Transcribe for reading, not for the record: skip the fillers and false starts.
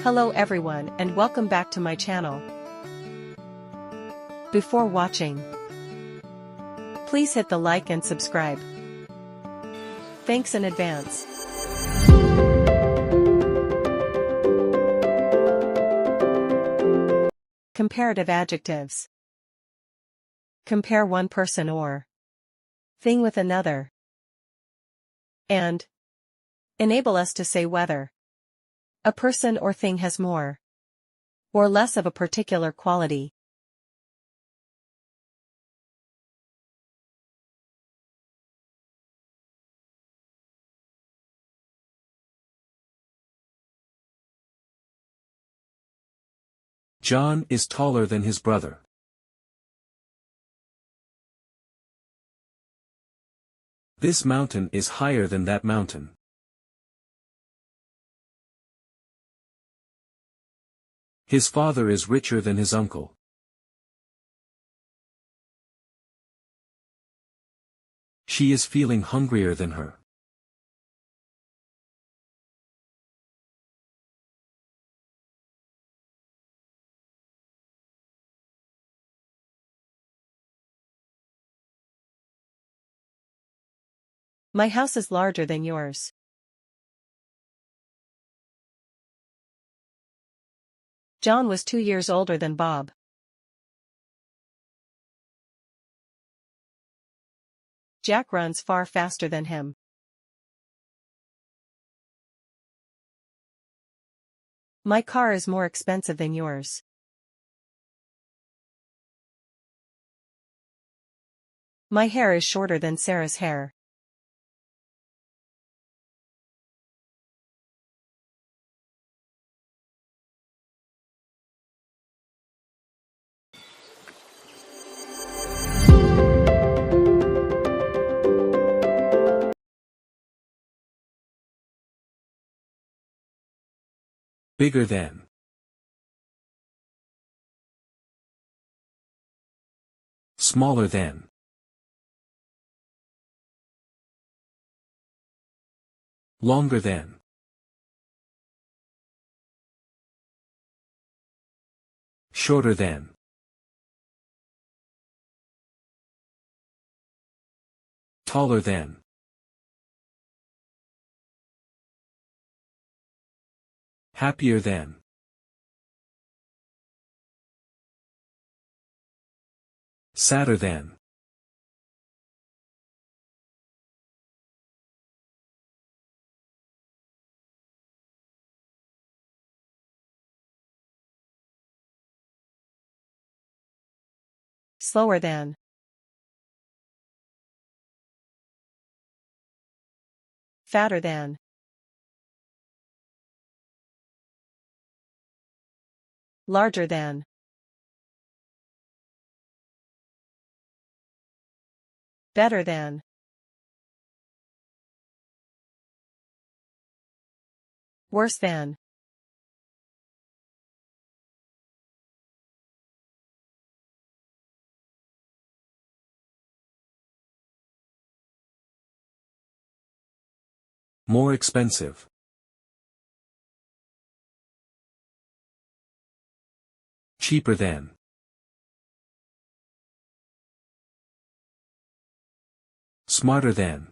Hello everyone and welcome back to my channel. Before watching, please hit the like and subscribe. Thanks in advance. Comparative adjectives. Compare one person or thing with another. And enable us to say whether a person or thing has more or less of a particular quality. John is taller than his brother. This mountain is higher than that mountain. His father is richer than his uncle. She is feeling hungrier than her. My house is larger than yours. John was 2 years older than Bob. Jack runs far faster than him. My car is more expensive than yours. My hair is shorter than Sarah's hair. Bigger than. Smaller than. Longer than. Shorter than. Taller than. Happier than. Sadder than. Slower than. Fatter than. Larger than. Better than. Worse than. More expensive. Cheaper than. Smarter than.